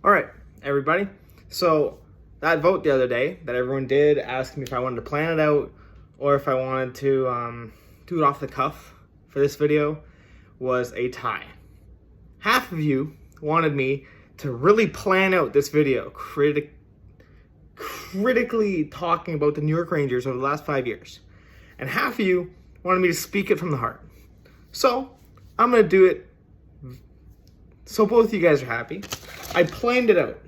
All right, everybody. So that vote the other day that everyone did asking me if I wanted to plan it out or if I wanted to do it off the cuff for this video was a tie. Half of you wanted me to really plan out this video, critically talking about the New York Rangers over the last 5 years. And half of you wanted me to speak it from the heart. So I'm going to do it so both of you guys are happy. I planned it out.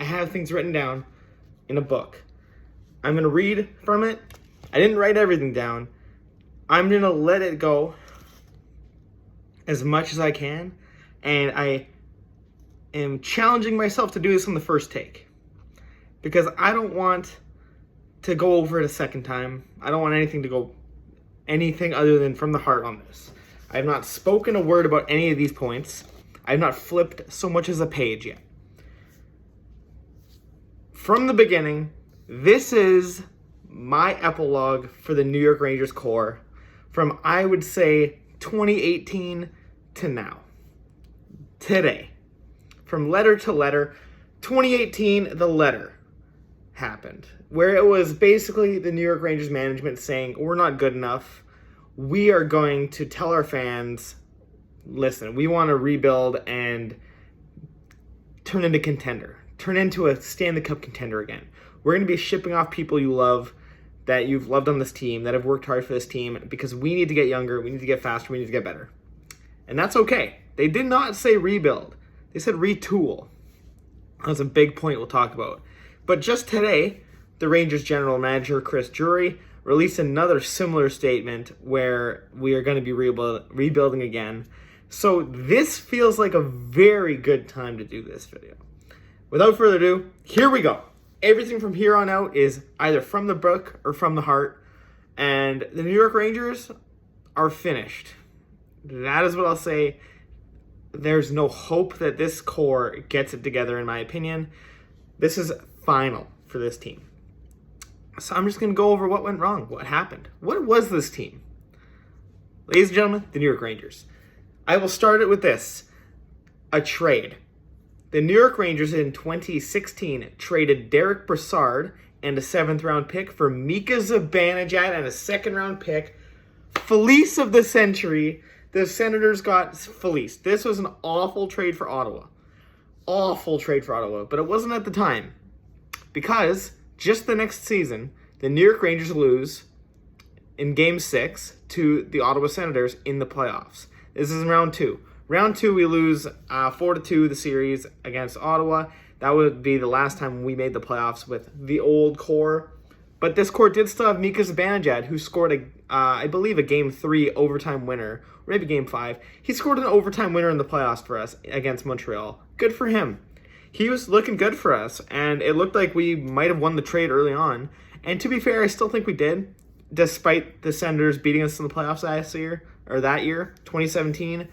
I have things written down in a book. I'm going to read from it. I didn't write everything down. I'm going to let it go as much as I can. And I am challenging myself to do this on the first take. Because I don't want to go over it a second time. I don't want anything other than from the heart on this. I have not spoken a word about any of these points. I have not flipped so much as a page yet. From the beginning, this is my epilogue for the New York Rangers core from, I would say, 2018 to now. Today. From letter to letter. 2018, the letter happened, where it was basically the New York Rangers management saying, we're not good enough. We are going to tell our fans, listen, we want to rebuild and turn into a Stanley Cup contender again. We're going to be shipping off people you love, that you've loved on this team, that have worked hard for this team, because we need to get younger, we need to get faster, we need to get better. And that's okay. They did not say rebuild. They said retool. That's a big point we'll talk about. But just today, the Rangers general manager, Chris Drury, released another similar statement where we are going to be rebuilding again. So this feels like a very good time to do this video. Without further ado, here we go. Everything from here on out is either from the book or from the heart. And the New York Rangers are finished. That is what I'll say. There's no hope that this core gets it together, in my opinion. This is final for this team. So I'm just going to go over what went wrong, what happened. What was this team? Ladies and gentlemen, the New York Rangers. I will start it with this. A trade. The New York Rangers in 2016 traded Derek Brassard and a 7th round pick for Mika Zibanejad and a 2nd round pick. Fleece of the century. The Senators got fleeced. This was an awful trade for Ottawa. Awful trade for Ottawa. But it wasn't at the time. Because just the next season, the New York Rangers lose in Game 6 to the Ottawa Senators in the playoffs. This is in round 2. Round 2, we lose 4-2 the series against Ottawa. That would be the last time we made the playoffs with the old core. But this core did still have Mika Zibanejad, who scored, I believe, a Game 3 overtime winner, or maybe Game 5. He scored an overtime winner in the playoffs for us against Montreal. Good for him. He was looking good for us, and it looked like we might have won the trade early on. And to be fair, I still think we did, despite the Senators beating us in the playoffs that year, 2017.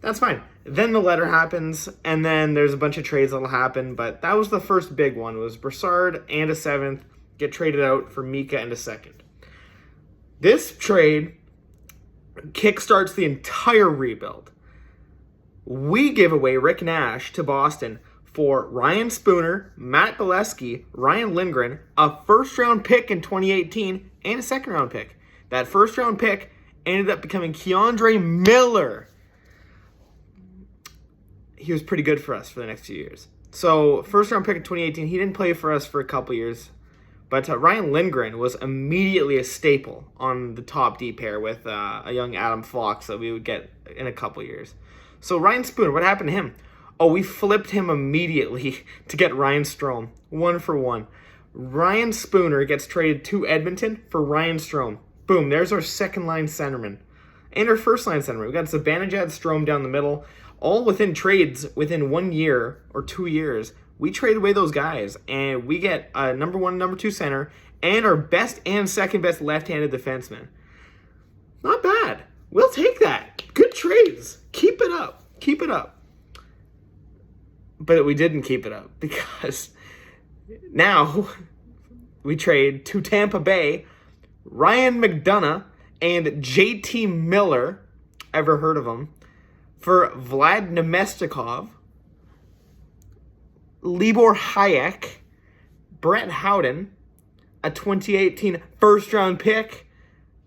That's fine. Then the letter happens, and then there's a bunch of trades that'll happen, but that was the first big one, was Brassard and a 7th get traded out for Mika and a 2nd. This trade kickstarts the entire rebuild. We give away Rick Nash to Boston for Ryan Spooner, Matt Bolesky, Ryan Lindgren, a 1st-round pick in 2018, and a 2nd-round pick. That 1st-round pick ended up becoming Keandre Miller. He was pretty good for us for the next few years. So, 1st-round pick in 2018, he didn't play for us for a couple years. But Ryan Lindgren was immediately a staple on the top D pair with a young Adam Fox that we would get in a couple years. So, Ryan Spooner, what happened to him? Oh, we flipped him immediately to get Ryan Strome. 1-for-1. Ryan Spooner gets traded to Edmonton for Ryan Strome. Boom, there's our 2nd-line centerman. And our 1st-line centerman. We got Zibanejad, Strome down the middle. All within trades within 1 year or 2 years. We trade away those guys, and we get a number 1, number 2 center, and our best and 2nd best left-handed defenseman. Not bad. We'll take that. Good trades. Keep it up. Keep it up. But we didn't keep it up, because now we trade to Tampa Bay Ryan McDonough and JT Miller, ever heard of him, for Vlad Nemestikov, Libor Hayek, Brett Howden, a 2018 first-round pick,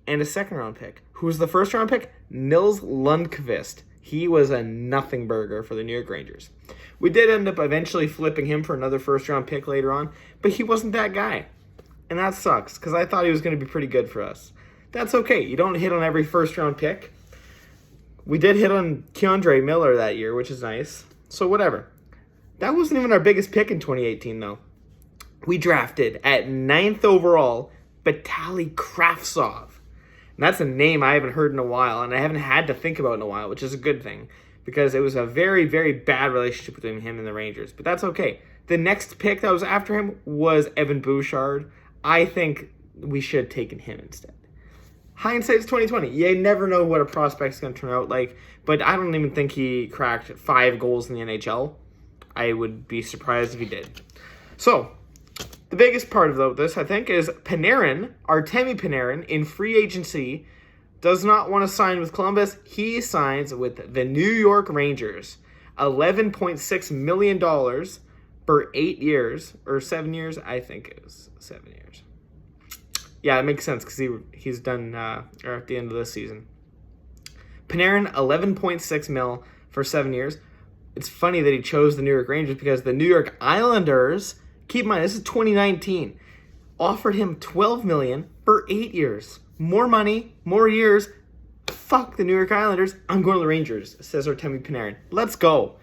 and a second-round pick. Who was the first-round pick? Nils Lundqvist. He was a nothing burger for the New York Rangers. We did end up eventually flipping him for another first-round pick later on, but he wasn't that guy. And that sucks, because I thought he was going to be pretty good for us. That's okay. You don't hit on every first-round pick. We did hit on Keandre Miller that year, which is nice. So whatever. That wasn't even our biggest pick in 2018, though. We drafted at 9th overall Vitaly Kravtsov. And that's a name I haven't heard in a while, and I haven't had to think about in a while, which is a good thing, because it was a very, very bad relationship between him and the Rangers. But that's okay. The next pick that was after him was Evan Bouchard. I think we should have taken him instead. Hindsight's 2020. You never know what a prospect's going to turn out like, but I don't even think he cracked 5 goals in the NHL. I would be surprised if he did. So, the biggest part of this, I think, is Panarin, Artemi Panarin, in free agency, does not want to sign with Columbus. He signs with the New York Rangers. $11.6 million for 8 years, or 7 years. I think it was 7 years. Yeah, it makes sense because he's done at the end of this season. Panarin, $11.6 million for 7 years. It's funny that he chose the New York Rangers because the New York Islanders, keep in mind, this is 2019, offered him $12 million for 8 years. More money, more years. Fuck the New York Islanders. I'm going to the Rangers, says Artemi Panarin. Let's go.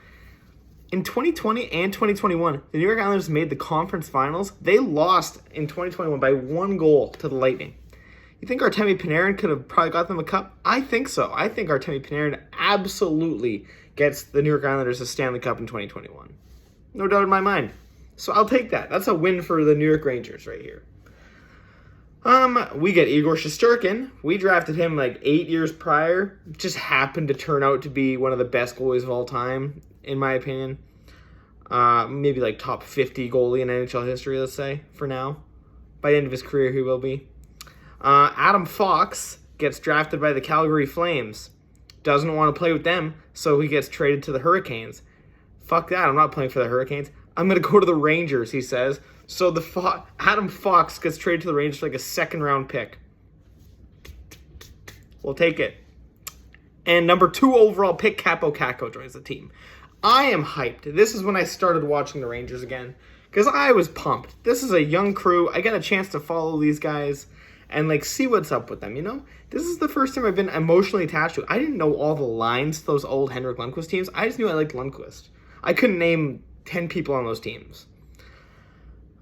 In 2020 and 2021, the New York Islanders made the conference finals. They lost in 2021 by 1 goal to the Lightning. You think Artemi Panarin could have probably got them a cup? I think so. I think Artemi Panarin absolutely gets the New York Islanders a Stanley Cup in 2021. No doubt in my mind. So I'll take that. That's a win for the New York Rangers right here. We get Igor Shesterkin. We drafted him like 8 years prior. Just happened to turn out to be one of the best goalies of all time, in my opinion. Maybe like top 50 goalie in NHL history, let's say, for now. By the end of his career, he will be. Adam Fox gets drafted by the Calgary Flames. Doesn't want to play with them, so he gets traded to the Hurricanes. Fuck that, I'm not playing for the Hurricanes. I'm going to go to the Rangers, he says. So Adam Fox gets traded to the Rangers for like a second-round pick. We'll take it. And number 2 overall pick, Capo Caco, joins the team. I am hyped. This is when I started watching the Rangers again, because I was pumped. This is a young crew. I got a chance to follow these guys and like see what's up with them, you know? This is the first time I've been emotionally attached to it. I didn't know all the lines to those old Henrik Lundqvist teams. I just knew I liked Lundqvist. I couldn't name 10 people on those teams.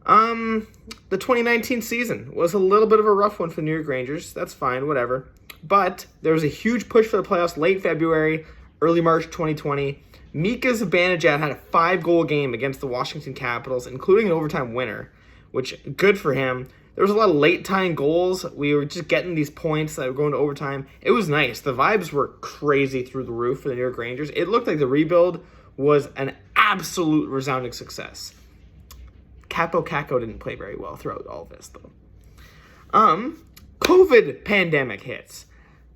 The 2019 season was a little bit of a rough one for the New York Rangers. That's fine, whatever. But there was a huge push for the playoffs late February, early March 2020. Mika Zibanejad had a 5-goal game against the Washington Capitals, including an overtime winner, which, good for him. There was a lot of late-time goals. We were just getting these points that were going to overtime. It was nice. The vibes were crazy through the roof for the New York Rangers. It looked like the rebuild was an absolute resounding success. Capo Caco didn't play very well throughout all this, though. COVID pandemic hits.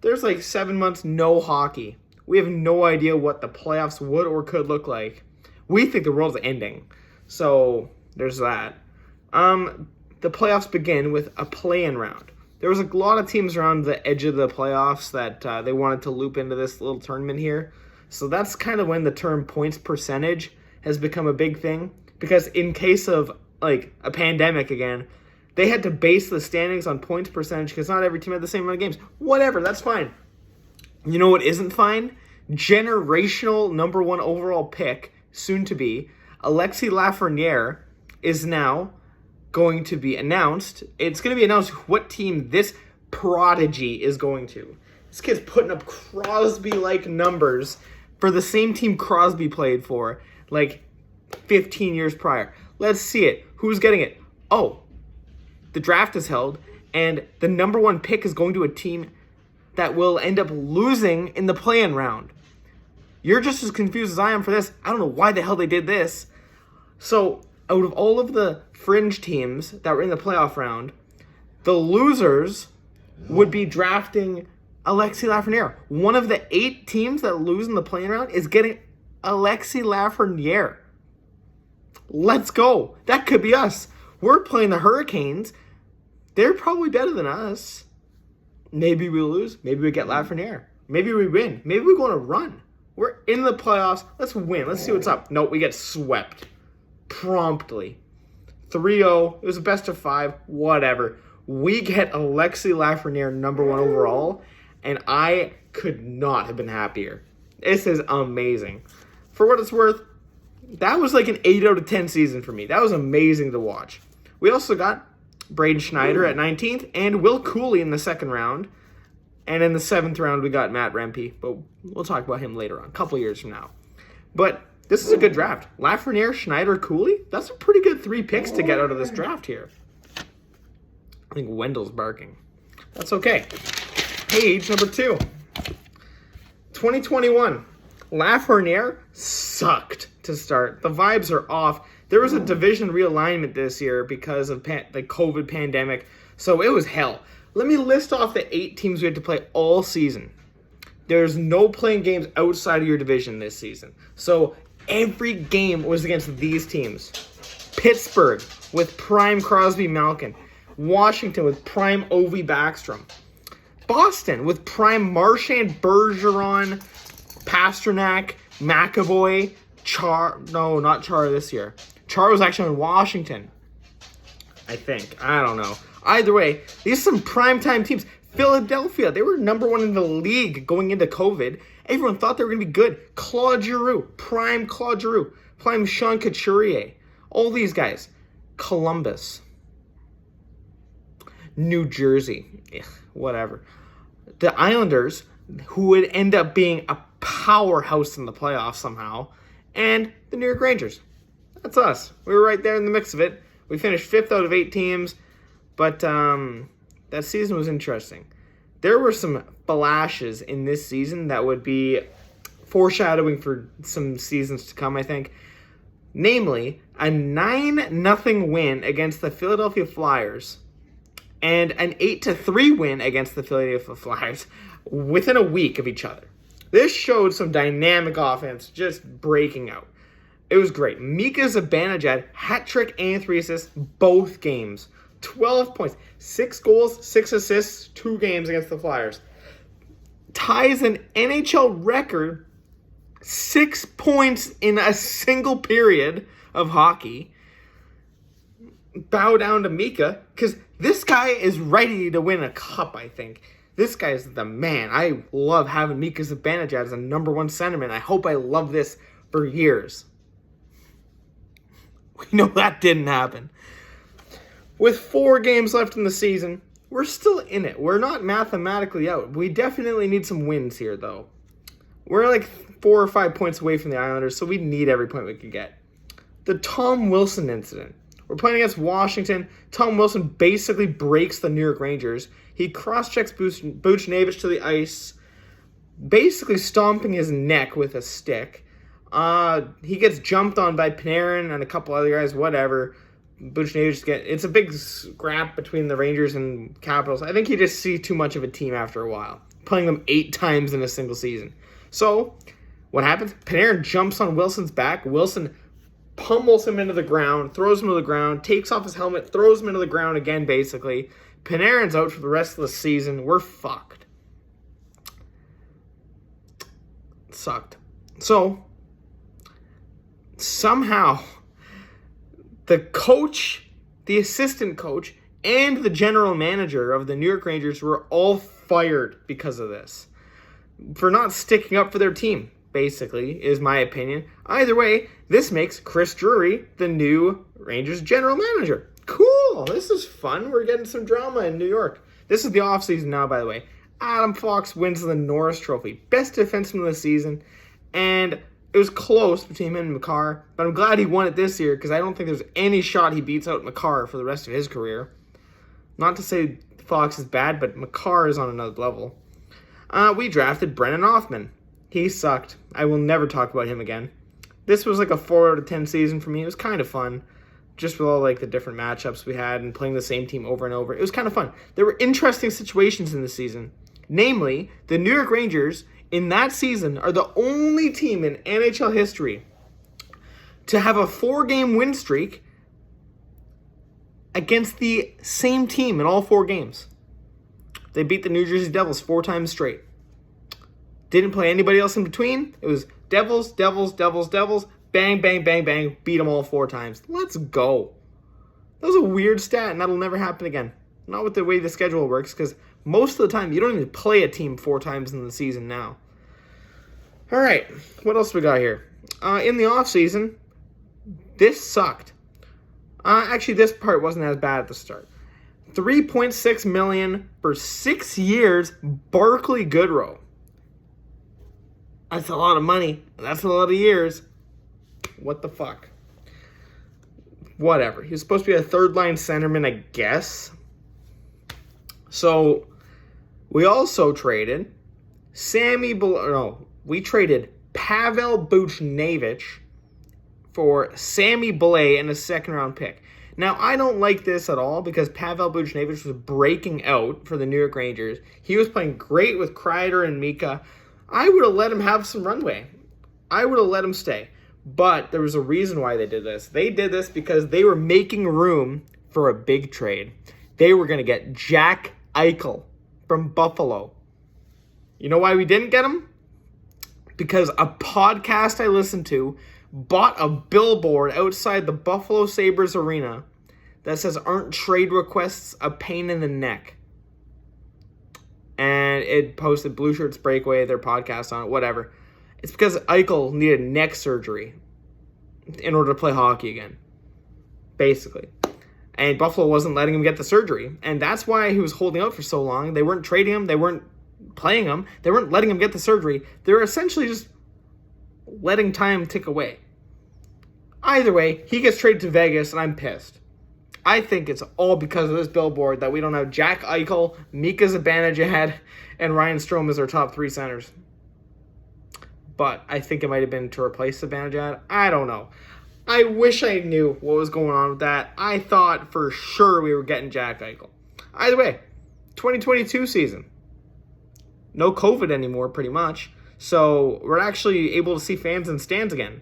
There's like 7 months, no hockey. We have no idea what the playoffs would or could look like. We think the world's ending. So, there's that. The playoffs begin with a play-in round. There was a lot of teams around the edge of the playoffs that they wanted to loop into this little tournament here. So that's kind of when the term points percentage has become a big thing. Because in case of like a pandemic again, they had to base the standings on points percentage because not every team had the same amount of games. Whatever, that's fine. You know what isn't fine? Generational number 1 overall pick, soon to be, Alexis Lafreniere, is now going to be announced. It's going to be announced what team this prodigy is going to. This kid's putting up Crosby-like numbers for the same team Crosby played for like 15 years prior. Let's see it. Who's getting it? Oh, the draft is held, and the number 1 pick is going to a team that will end up losing in the play-in round. You're just as confused as I am for this. I don't know why the hell they did this. So, out of all of the fringe teams that were in the playoff round, the losers would be drafting Alexis Lafreniere. One of the 8 teams that lose in the play-in round is getting Alexis Lafreniere. Let's go. That could be us. We're playing the Hurricanes. They're probably better than us. Maybe we lose. Maybe we get Lafreniere. Maybe we win. Maybe we go on a run. We're in the playoffs. Let's win. Let's see what's up. No, we get swept. Promptly. 3-0. It was a best of 5. Whatever. We get Alexis Lafreniere number 1 overall, and I could not have been happier. This is amazing. For what it's worth, that was like an 8 out of 10 season for me. That was amazing to watch. We also got Braden Schneider at 19th and Will Cooley in the 2nd round. And in the 7th round, we got Matt Rempe, but we'll talk about him later on, a couple years from now. But this is a good draft. Lafreniere, Schneider, Cooley, that's a pretty good 3 picks to get out of this draft here. I think Wendell's barking. That's okay. Page number 2. 2021. Lafreniere sucked to start. The vibes are off. There was a division realignment this year because of the COVID pandemic, so it was hell. Let me list off the 8 teams we had to play all season. There's no playing games outside of your division this season. So every game was against these teams. Pittsburgh with prime Crosby Malkin. Washington with prime Ovi Backstrom. Boston with prime Marchand, Bergeron, Pasternak, McAvoy, no, not Char this year. Char was actually in Washington, I think. I don't know. Either way, these are some primetime teams. Philadelphia, they were number 1 in the league going into COVID. Everyone thought they were going to be good. Claude Giroux, prime Sean Couturier. All these guys. Columbus. New Jersey. Ugh, whatever. The Islanders, who would end up being a powerhouse in the playoffs somehow. And the New York Rangers. That's us. We were right there in the mix of it. We finished 5th out of 8 teams. But that season was interesting. There were some flashes in this season that would be foreshadowing for some seasons to come, I think. Namely, a 9-0 win against the Philadelphia Flyers and an 8-3 win against the Philadelphia Flyers within a week of each other. This showed some dynamic offense just breaking out. It was great. Mika Zibanejad, hat trick and 3 assists, both games. 12 points, 6 goals, 6 assists, 2 games against the Flyers. Ties an NHL record 6 points in a single period of hockey. Bow down to Mika, because this guy is ready to win a cup, I think. This guy's the man. I love having Mika Zibanejad as a number 1 centerman. I hope I love this for years. We know that didn't happen. With 4 games left in the season, we're still in it. We're not mathematically out. We definitely need some wins here, though. We're like 4 or 5 points away from the Islanders, so we need every point we could get. The Tom Wilson incident. We're playing against Washington. Tom Wilson basically breaks the New York Rangers. He cross-checks Buchnevich to the ice, basically stomping his neck with a stick. He gets jumped on by Panarin and a couple other guys, whatever. Buchnevich it's a big scrap between the Rangers and Capitals. I think he just sees too much of a team after a while, playing them 8 times in a single season. So, what happens? Panarin jumps on Wilson's back. Wilson pummels him into the ground, throws him to the ground, takes off his helmet, throws him into the ground again, basically. Panarin's out for the rest of the season. We're fucked. It sucked. So, somehow, the coach, the assistant coach, and the general manager of the New York Rangers were all fired because of this. For not sticking up for their team, basically, is my opinion. Either way, this makes Chris Drury the new Rangers general manager. Cool. This is fun. We're getting some drama in New York. This is the offseason now, by the way. Adam Fox wins the Norris Trophy. Best defenseman of the season. And it was close between him and Makar, but I'm glad he won it this year because I don't think there's any shot he beats out Makar for the rest of his career. Not to say Fox is bad, but Makar is on another level. We drafted Brennan Hoffman. He sucked. I will never talk about him again. This was like a 4 out of 10 season for me. It was kind of fun, just with all like the different matchups we had and playing the same team over and over. It was kind of fun. There were interesting situations in the season. Namely, the New York Rangers in that season are the only team in NHL history to have a 4-game win streak against the same team in all 4 games. They beat the New Jersey Devils 4 times straight. Didn't play anybody else in between. It was Devils, Devils, Devils, Devils, bang, bang, bang, bang, beat them all 4 times. Let's go. That was a weird stat, and that'll never happen again. Not with the way the schedule works, because most of the time, you don't even play a team 4 times in the season now. All right, what else we got here? In the offseason, this sucked. Actually, this part wasn't as bad at the start. $3.6 million for 6 years, Barclay Goodrow. That's a lot of money. That's a lot of years. What the fuck? Whatever. He was supposed to be a third-line centerman, I guess. So, we also traded we traded Pavel Buchnevich for Sammy Blais and a second-round pick. Now, I don't like this at all because Pavel Buchnevich was breaking out for the New York Rangers. He was playing great with Kreider and Mika. I would have let him have some runway. I would have let him stay. But there was a reason why they did this. They did this because they were making room for a big trade. They were going to get Jack Eichel from Buffalo. You know why we didn't get him? Because a podcast I listened to bought a billboard outside the Buffalo Sabres arena that says, "Aren't trade requests a pain in the neck?" And it posted Blue Shirts Breakaway, their podcast on it, whatever. It's because Eichel needed neck surgery in order to play hockey again, basically. And Buffalo wasn't letting him get the surgery. And that's why he was holding out for so long. They weren't trading him. They weren't playing him. They weren't letting him get the surgery. They were essentially just letting time tick away. Either way, he gets traded to Vegas, and I'm pissed. I think it's all because of this billboard that we don't have Jack Eichel, Mika Zibanejad, and Ryan Strome as our top 3 centers. But I think it might have been to replace Zibanejad. I don't know. I wish I knew what was going on with that. I thought for sure we were getting Jack Eichel. Either way, 2022 season. No COVID anymore, pretty much. So we're actually able to see fans in stands again.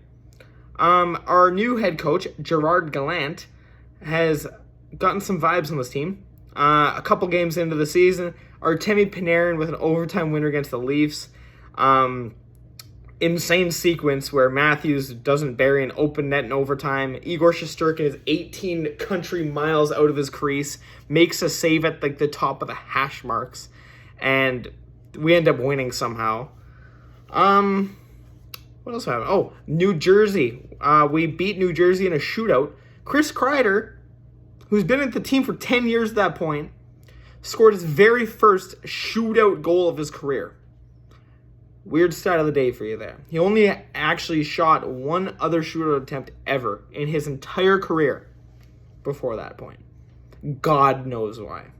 Our new head coach, Gerard Gallant, has gotten some vibes on this team. A couple games into the season, Artemi Panarin with an overtime winner against the Leafs. Insane sequence where Matthews doesn't bury an open net in overtime. Igor Shesterkin is 18 country miles out of his crease, makes a save at the top of the hash marks, and we end up winning somehow. What else happened? Oh, New Jersey. We beat New Jersey in a shootout. Chris Kreider, who's been at the team for 10 years at that point, scored his very first shootout goal of his career. Weird stat of the day for you there. He only actually shot one other shootout attempt ever in his entire career before that point. God knows why.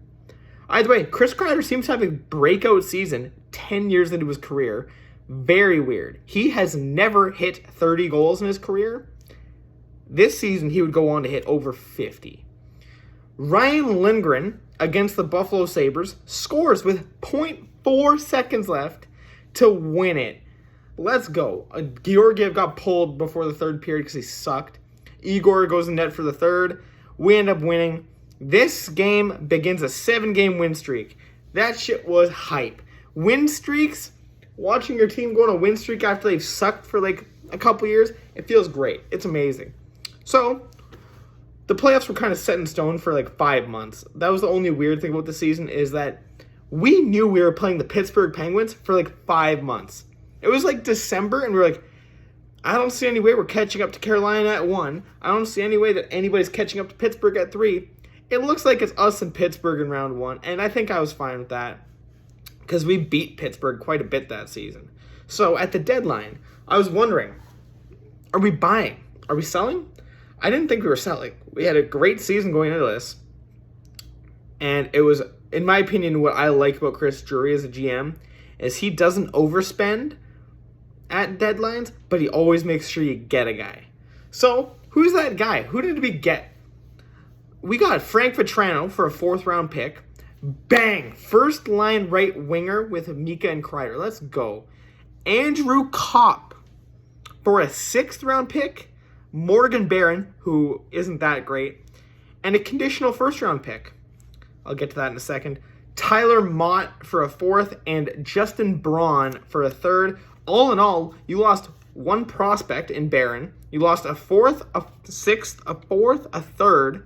Either way, Chris Kreider seems to have a breakout season 10 years into his career. Very weird. He has never hit 30 goals in his career. This season, he would go on to hit over 50. Ryan Lindgren, against the Buffalo Sabres, scores with 0.4 seconds left to win it. Let's go. Georgiev got pulled before the third period because he sucked. Igor goes in net for the third. We end up winning. This game begins a 7-game win streak. That shit was hype. Win streaks, watching your team go on a win streak after they've sucked for like a couple years, it feels great. It's amazing. So, the playoffs were kind of set in stone for like 5 months. That was the only weird thing about the season, is that we knew we were playing the Pittsburgh Penguins for like 5 months. It was like December, and we were like, I don't see any way we're catching up to Carolina at 1. I don't see any way that anybody's catching up to Pittsburgh at 3. It looks like it's us and Pittsburgh in round 1, and I think I was fine with that because we beat Pittsburgh quite a bit that season. So at the deadline, I was wondering, are we buying? Are we selling? I didn't think we were selling. We had a great season going into this, and it was, in my opinion, what I like about Chris Drury as a GM is he doesn't overspend at deadlines, but he always makes sure you get a guy. So, who's that guy? Who did we get? We got Frank Vetrano for a 4th-round pick. Bang! First-line right winger with Mika and Kreider. Let's go. Andrew Kopp for a 6th-round pick. Morgan Barron, who isn't that great, and a conditional first-round pick. I'll get to that in a second. Tyler Mott for a fourth, and Justin Braun for a third. All in all, you lost one prospect in Barron. You lost a fourth, a sixth, a fourth, a third,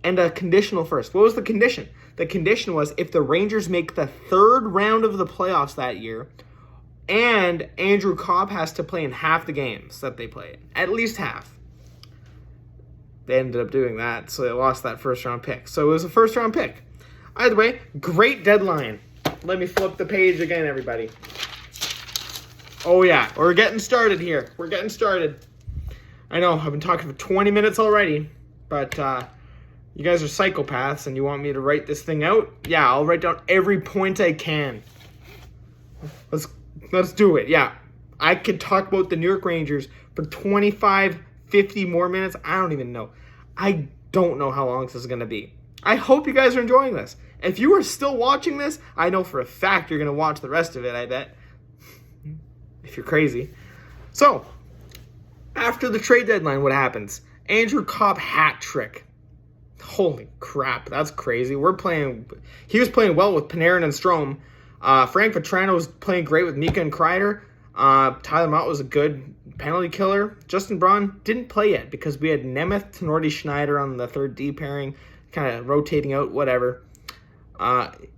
and a conditional first. What was the condition? The condition was if the Rangers make the third round of the playoffs that year, and Andrew Copp has to play in half the games that they played, at least half. They ended up doing that, so they lost that first-round pick. So it was a first-round pick. Either way, great deadline. Let me flip the page again, everybody. Oh, yeah, we're getting started here. We're getting started. I know, I've been talking for 20 minutes already, but you guys are psychopaths and you want me to write this thing out? Yeah, I'll write down every point I can. Let's do it, yeah. I could talk about the New York Rangers for 25, 50 more minutes. I don't even know. I don't know how long this is going to be. I hope you guys are enjoying this. If you are still watching this, I know for a fact you're going to watch the rest of it, I bet. If you're crazy. So, after the trade deadline, what happens? Andrew Copp hat trick. Holy crap, that's crazy. He was playing well with Panarin and Strome. Frank Vatrano was playing great with Mika and Kreider. Tyler Mott was a good penalty killer. Justin Braun didn't play yet because we had Nemeth, Tenorti, Schneider on the third D pairing, kind of rotating out, whatever.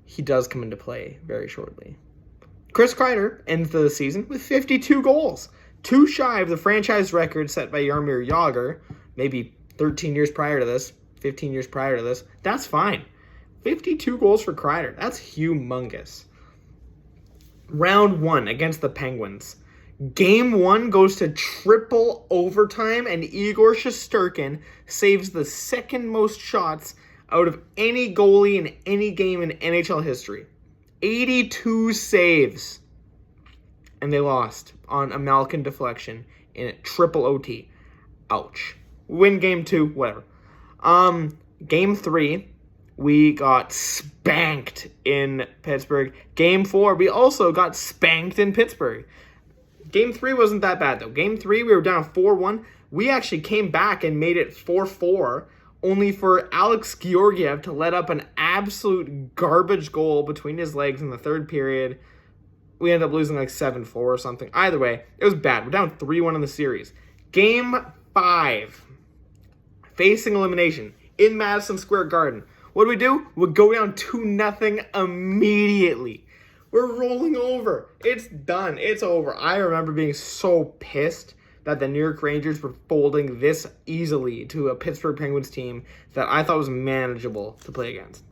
He does come into play very shortly. Chris Kreider ends the season with 52 goals, 2 shy of the franchise record set by Jaromir Jagr, maybe 13 years prior to this, 15 years prior to this. That's fine. 52 goals for Kreider. That's humongous. Round 1 against the Penguins. Game 1 goes to triple overtime, and Igor Shesterkin saves the second most shots out of any goalie in any game in NHL history. 82 saves. And they lost on a Malkin deflection in a triple OT. Ouch. Win game 2, whatever. Game 3, we got spanked in Pittsburgh. Game 4, we also got spanked in Pittsburgh. Game 3 wasn't that bad, though. Game 3, we were down 4-1. We actually came back and made it 4-4, only for Alex Georgiev to let up an absolute garbage goal between his legs in the third period. We ended up losing like 7-4 or something. Either way, it was bad. We're down 3-1 in the series. Game 5, facing elimination in Madison Square Garden. What do? We go down 2-0 immediately. We're rolling over. It's done. It's over. I remember being so pissed that the New York Rangers were folding this easily to a Pittsburgh Penguins team that I thought was manageable to play against.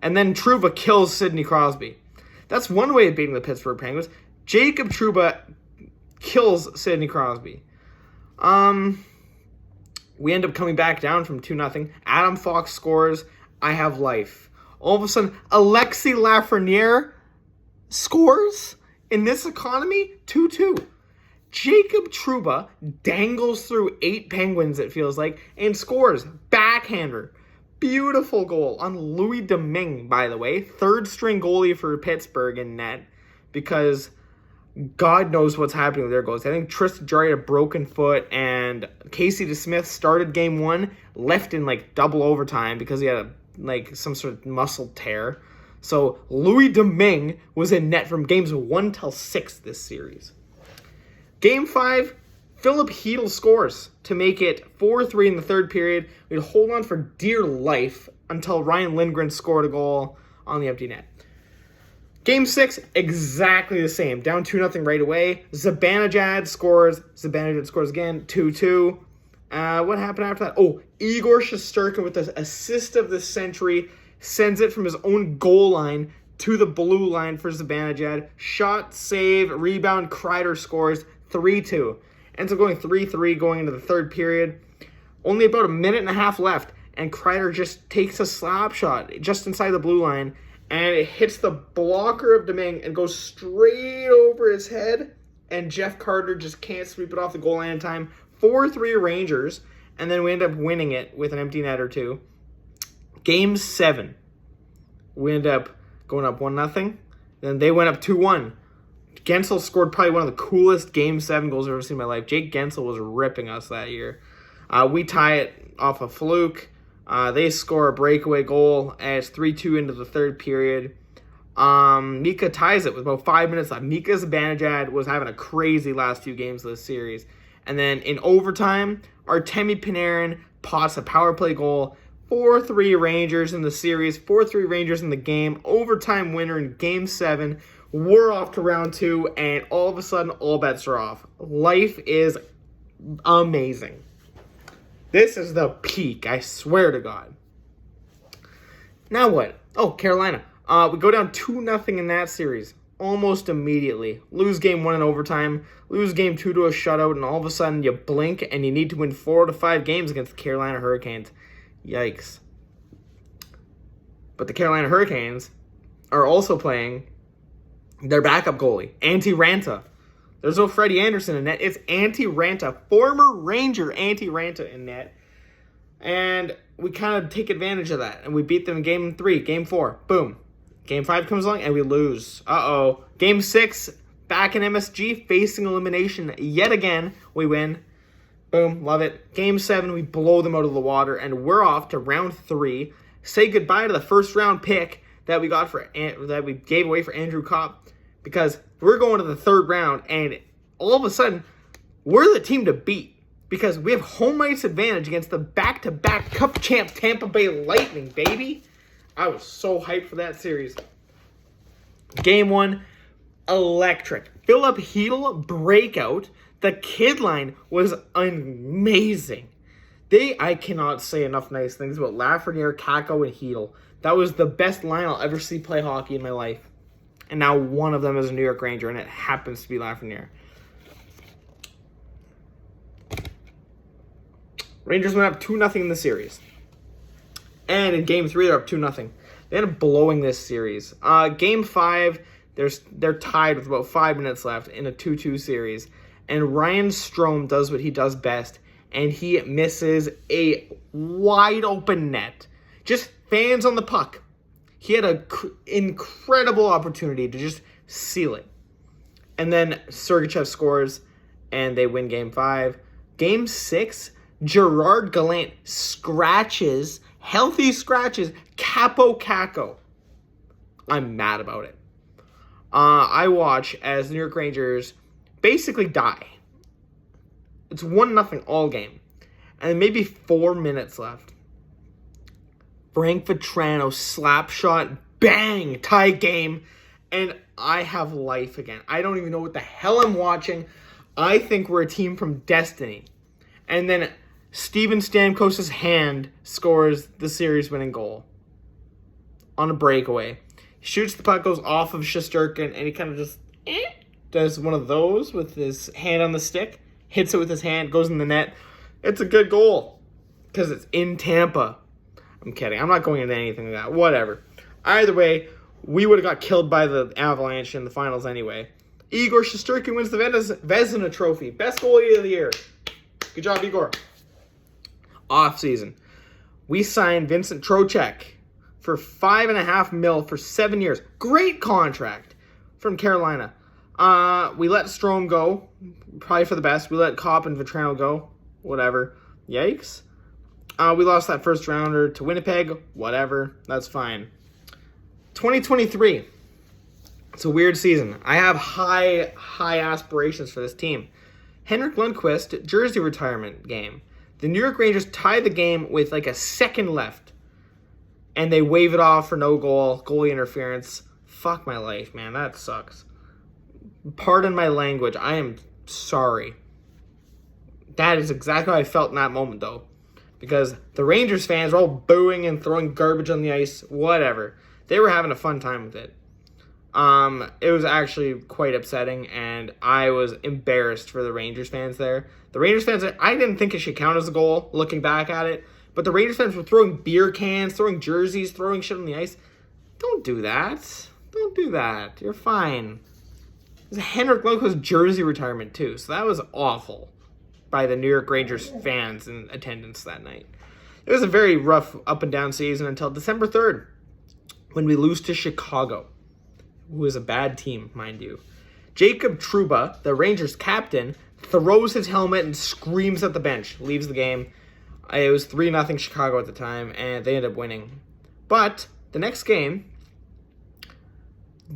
And then Trouba kills Sidney Crosby. That's one way of beating the Pittsburgh Penguins. Jacob Trouba kills Sidney Crosby. We end up coming back down from 2-0. Adam Fox scores. I have life. All of a sudden, Alexis Lafreniere scores in this economy. 2-2. Jacob Trouba dangles through 8 Penguins, it feels like, and scores. Backhander. Beautiful goal on Louis Domingue, by the way. Third string goalie for Pittsburgh in net, because God knows what's happening with their goals. I think Tristan Jarry had a broken foot, and Casey DeSmith started game 1, left in like double overtime because he had some sort of muscle tear. So Louis Domingue was in net from games 1 till 6 this series. Game 5, Philip Hedl scores to make it 4-3 in the third period. We'd hold on for dear life until Ryan Lindgren scored a goal on the empty net. Game 6, exactly the same. Down 2-0 right away. Zibanejad scores. Zibanejad scores again. 2-2. What happened after that? Oh, Igor Shesterkin with the assist of the century sends it from his own goal line to the blue line for Zibanejad. Shot, save, rebound. Kreider scores. 3-2. Ends up going 3-3 going into the third period. Only about a minute and a half left, and Kreider just takes a slap shot just inside the blue line, and it hits the blocker of Domingue and goes straight over his head, and Jeff Carter just can't sweep it off the goal line in time. 4-3 Rangers, and then we end up winning it with an empty net or two. Game 7, we end up going up 1-0. Then they went up 2-1. Gensel scored probably one of the coolest Game 7 goals I've ever seen in my life. Jake Gensel was ripping us that year. We tie it off a fluke. They score a breakaway goal, and it's 3-2 into the third period. Mika ties it with about 5 minutes left. Mika Zibanejad was having a crazy last few games of this series. And then in overtime, Artemi Panarin pots a power play goal. 4-3 Rangers in the series. 4-3 Rangers in the game. Overtime winner in Game 7. We're off to round 2, and all of a sudden, all bets are off. Life is amazing. This is the peak, I swear to God. Now what? Oh, Carolina. We go down 2-0 in that series almost immediately. Lose game 1 in overtime. Lose game 2 to a shutout, and all of a sudden you blink and you need to win 4 to 5 games against the Carolina Hurricanes. Yikes. But the Carolina Hurricanes are also playing their backup goalie, Antti Ranta. There's no Freddie Anderson in net. It's Antti Ranta, former Ranger Antti Ranta in net. And we kind of take advantage of that. And we beat them in Game 3, Game 4. Boom. Game 5 comes along and we lose. Uh-oh. Game 6, back in MSG, facing elimination yet again. We win. Boom. Love it. Game 7, we blow them out of the water. And we're off to round 3. Say goodbye to the first round pick that we gave away for Andrew Kopp. Because we're going to the third round, and all of a sudden, we're the team to beat. Because we have home ice advantage against the back-to-back Cup champ Tampa Bay Lightning, baby. I was so hyped for that series. Game 1, electric. Philip Hedl breakout. The kid line was amazing. I cannot say enough nice things about Lafreniere, Kakko, and Hedl. That was the best line I'll ever see play hockey in my life. And now one of them is a New York Ranger, and it happens to be Lafreniere. Rangers went up 2-0 in the series. And in Game 3, they're up 2-0. They end up blowing this series. Game 5, they're tied with about 5 minutes left in a 2-2 series. And Ryan Strome does what he does best, and he misses a wide-open net. Just fans on the puck. He had an incredible opportunity to just seal it. And then Sergachev scores, and they win Game 5. Game 6, Gerard Gallant scratches, healthy scratches, Capo Kakko. I'm mad about it. I watch as the New York Rangers basically die. It's 1-0 all game. And maybe 4 minutes left. Frank Vetrano, slap shot, bang, tie game, and I have life again. I don't even know what the hell I'm watching. I think we're a team from destiny. And then Steven Stamkos' hand scores the series-winning goal on a breakaway. He shoots the puck, goes off of Shesterkin, and he kind of just does one of those with his hand on the stick, hits it with his hand, goes in the net. It's a good goal because it's in Tampa. I'm kidding. I'm not going into anything like that. Whatever. Either way, we would have got killed by the Avalanche in the finals anyway. Igor Shesterkin wins the Vezina Trophy. Best goalie of the year. Good job, Igor. Off season. We signed Vincent Trocheck for $5.5 million for 7 years. Great contract from Carolina. We let Strome go. Probably for the best. We let Kopp and Vetrano go. Whatever. Yikes. We lost that first rounder to Winnipeg. Whatever. That's fine. 2023. It's a weird season. I have high aspirations for this team. Henrik Lundqvist, jersey retirement game. The New York Rangers tie the game with like a second left. And they wave it off for no goal. Goalie interference. Fuck my life, man. That sucks. Pardon my language. I am sorry. That is exactly how I felt in that moment, though. Because the Rangers fans were all booing and throwing garbage on the ice. Whatever. They were having a fun time with it. It was actually quite upsetting, and I was embarrassed for the Rangers fans there. The Rangers fans, I didn't think it should count as a goal, looking back at it. But the Rangers fans were throwing beer cans, throwing jerseys, throwing shit on the ice. Don't do that. Don't do that. You're fine. It was Henrik Lundqvist's jersey retirement, too, so that was awful by the New York Rangers fans in attendance that night. It was a very rough up-and-down season until December 3rd, when we lose to Chicago, who is a bad team, mind you. Jacob Trouba, the Rangers captain, throws his helmet and screams at the bench, leaves the game. It was 3-0 Chicago at the time, and they ended up winning. But the next game,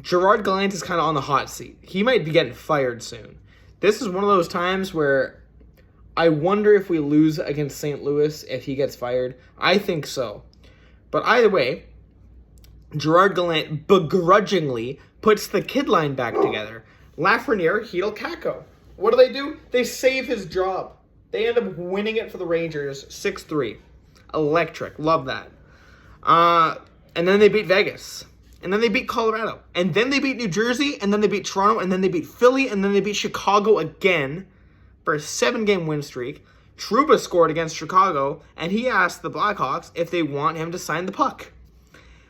Gerard Gallant is kind of on the hot seat. He might be getting fired soon. This is one of those times where I wonder if we lose against St. Louis if he gets fired. I think so. But either way, Gerard Gallant begrudgingly puts the kid line back together. Lafreniere, Hidal, Kakko. What do? They save his job. They end up winning it for the Rangers 6-3. Electric. Love that. And then they beat Vegas. And then they beat Colorado. And then they beat New Jersey. And then they beat Toronto. And then they beat Philly. And then they beat Chicago again for a 7-game win streak. Trouba scored against Chicago. And he asked the Blackhawks if they want him to sign the puck,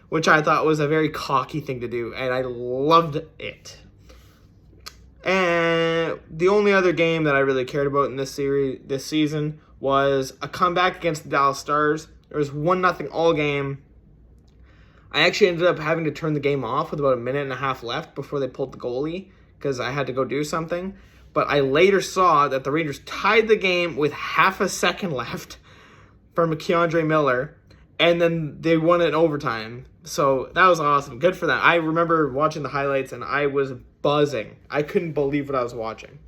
which I thought was a very cocky thing to do. And I loved it. And the only other game that I really cared about in this season was a comeback against the Dallas Stars. There was 1-0 all game. I actually ended up having to turn the game off with about a minute and a half left before they pulled the goalie because I had to go do something. But I later saw that the Rangers tied the game with half a second left from Keandre Miller, and then they won it in overtime. So that was awesome. Good for them. I remember watching the highlights, and I was buzzing. I couldn't believe what I was watching.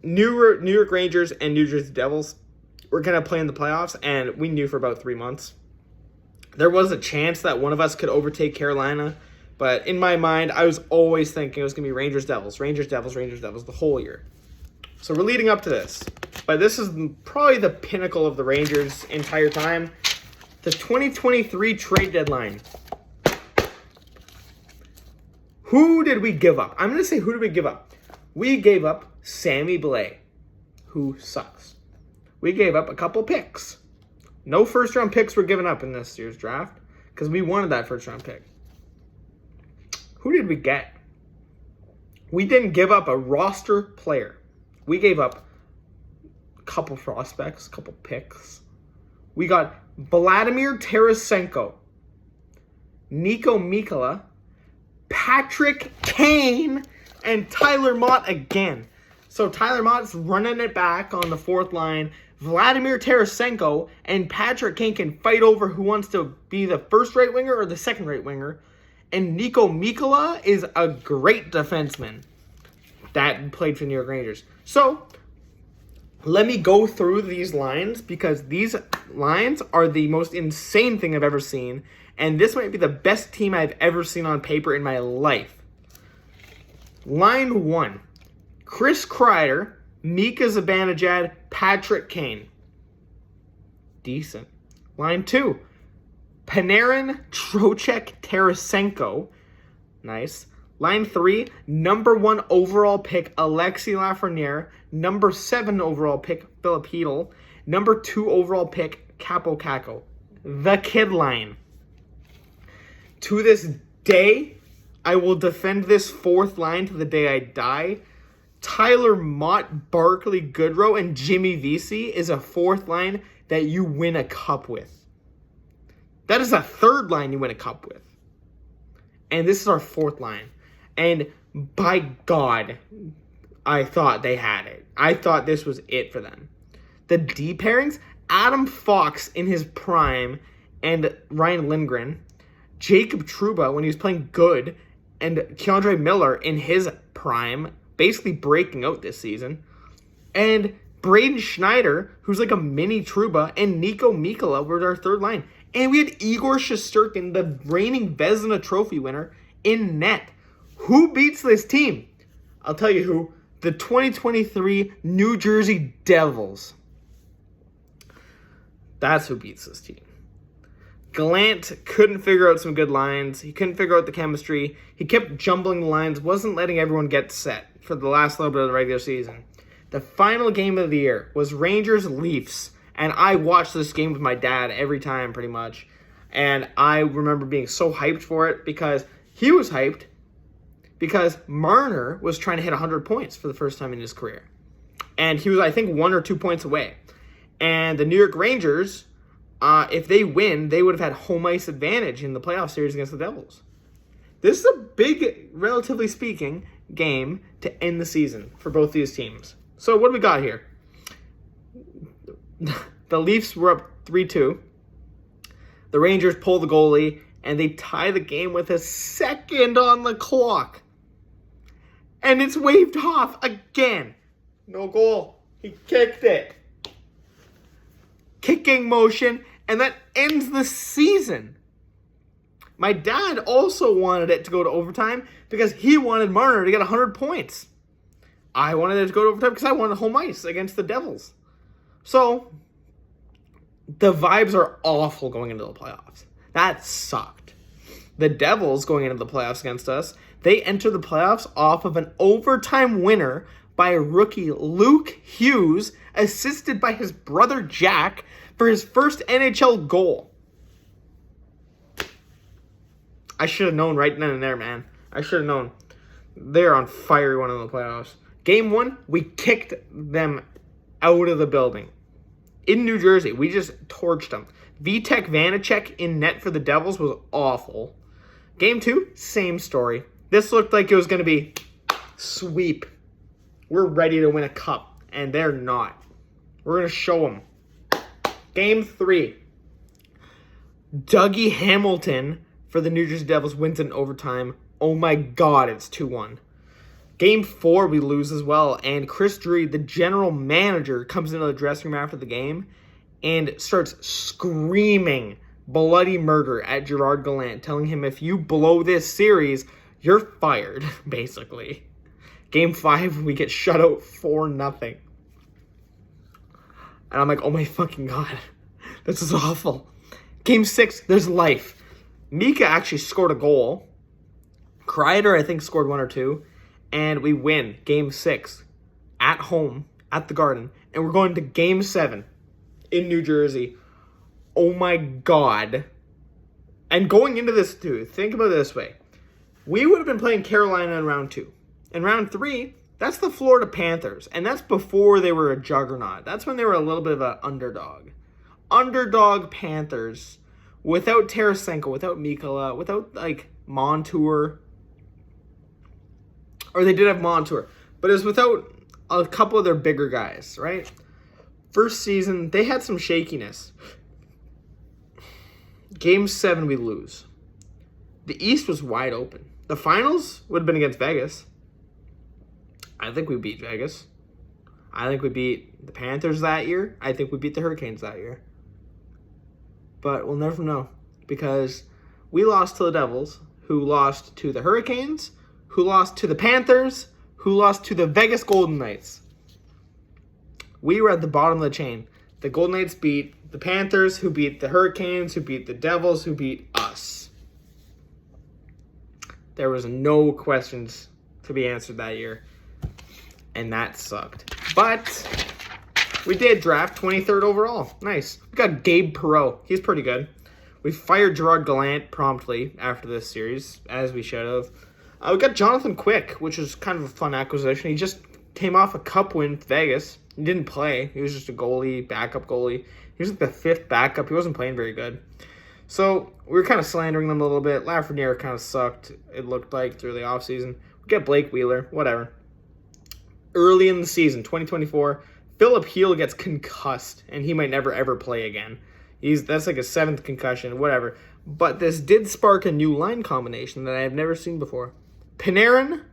New York Rangers and New Jersey Devils were going to play in the playoffs, and we knew for about 3 months. There was a chance that one of us could overtake Carolina, but in my mind, I was always thinking it was going to be Rangers Devils the whole year. So we're leading up to this. But this is probably the pinnacle of the Rangers' entire time. The 2023 trade deadline. Who did we give up? I'm going to say who did we give up? We gave up Sammy Blais, who sucks. We gave up a couple picks. No first-round picks were given up in this year's draft because we wanted that first-round pick. Who did we get? We didn't give up a roster player. We gave up a couple prospects, a couple picks. We got Vladimir Tarasenko, Nico Mikkola, Patrick Kane, and Tyler Mott again. So Tyler Mott's running it back on the fourth line. Vladimir Tarasenko and Patrick Kane can fight over who wants to be the first right winger or the second right winger. And Nico Mikkola is a great defenseman that played for the New York Rangers. So let me go through these lines because these lines are the most insane thing I've ever seen. And this might be the best team I've ever seen on paper in my life. Line 1, Chris Kreider, Mika Zibanejad, Patrick Kane. Decent. Line 2, Panarin, Trocheck, Tarasenko. Nice. Line 3, number 1 overall pick, Alexis Lafreniere. Number 7 overall pick, Philip Hedl. Number 2 overall pick, Capo Kakko. The kid line. To this day, I will defend this fourth line to the day I die. Tyler Mott, Barclay Goodrow, and Jimmy Vesey is a fourth line that you win a cup with. That is a third line you win a cup with. And this is our fourth line. And by God, I thought they had it. I thought this was it for them. The D pairings, Adam Fox in his prime and Ryan Lindgren. Jacob Trouba when he was playing good. And Keandre Miller in his prime, basically breaking out this season. And Braden Schneider, who's like a mini Trouba, and Nico Mikkola were our third line. And we had Igor Shesterkin, the reigning Vezina Trophy winner, in net. Who beats this team? I'll tell you who. The 2023 New Jersey Devils. That's who beats this team. Gallant couldn't figure out some good lines. He couldn't figure out the chemistry. He kept jumbling the lines, wasn't letting everyone get set for the last little bit of the regular season. The final game of the year was Rangers-Leafs. And I watched this game with my dad every time, pretty much. And I remember being so hyped for it because he was hyped because Marner was trying to hit 100 points for the first time in his career. And he was, I think, 1 or 2 points away. And the New York Rangers, if they win, they would have had home ice advantage in the playoff series against the Devils. This is a big, relatively speaking, game to end the season for both these teams. So what do we got here? The Leafs were up 3-2. The Rangers pull the goalie, and they tie the game with a second on the clock. And it's waved off again. No goal. He kicked it. Kicking motion, and that ends the season. My dad also wanted it to go to overtime because he wanted Marner to get 100 points. I wanted it to go to overtime because I wanted home ice against the Devils. So, the vibes are awful going into the playoffs. That sucked. The Devils going into the playoffs against us, they enter the playoffs off of an overtime winner by rookie Luke Hughes, assisted by his brother Jack for his first NHL goal. I should have known right then and there, man. I should have known. They're on fire going into the playoffs. Game 1, we kicked them out of the building. In New Jersey, we just torched them. Vitek Vanacek in net for the Devils was awful. Game 2, same story. This looked like it was going to be sweep. We're ready to win a cup, and they're not. We're going to show them. Game 3, Dougie Hamilton for the New Jersey Devils wins in overtime. Oh my God, it's 2-1. Game 4, we lose as well, and Chris Drury, the general manager, comes into the dressing room after the game and starts screaming bloody murder at Gerard Gallant, telling him if you blow this series, you're fired, basically. Game 5, we get shut out 4-0. And I'm like, oh my fucking God, this is awful. Game 6, there's life. Mika actually scored a goal. Kreider, I think, scored 1 or 2. And we win Game 6 at home at the Garden. And we're going to Game 7 in New Jersey. Oh my God. And going into this, too, think about it this way. We would have been playing Carolina in round 2. In round 3, that's the Florida Panthers. And that's before they were a juggernaut. That's when they were a little bit of an underdog. Underdog Panthers. Without Tarasenko, without Mikkola, without, Montour. Or they did have Montour. But it was without a couple of their bigger guys, right? First season, they had some shakiness. Game 7, we lose. The East was wide open. The finals would have been against Vegas. I think we beat Vegas. I think we beat the Panthers that year. I think we beat the Hurricanes that year. But we'll never know. Because we lost to the Devils, who lost to the Hurricanes, who lost to the Panthers, who lost to the Vegas Golden Knights. We were at the bottom of the chain. The Golden Knights beat the Panthers, who beat the Hurricanes, who beat the Devils, who beat us. There was no questions to be answered that year. And that sucked. But we did draft 23rd overall. Nice. We got Gabe Perreault. He's pretty good. We fired Gerard Gallant promptly after this series, as we should have. We got Jonathan Quick, which was kind of a fun acquisition. He just came off a cup win with Vegas. He didn't play. He was just a goalie, backup goalie. He was like the 5th backup. He wasn't playing very good. So we were kind of slandering them a little bit. Lafreniere kind of sucked, it looked like, through the offseason. We got Blake Wheeler, whatever. Early in the season, 2024, Philip Heel gets concussed, and he might never, ever play again. That's like a 7th concussion, whatever. But this did spark a new line combination that I have never seen before. Panarin,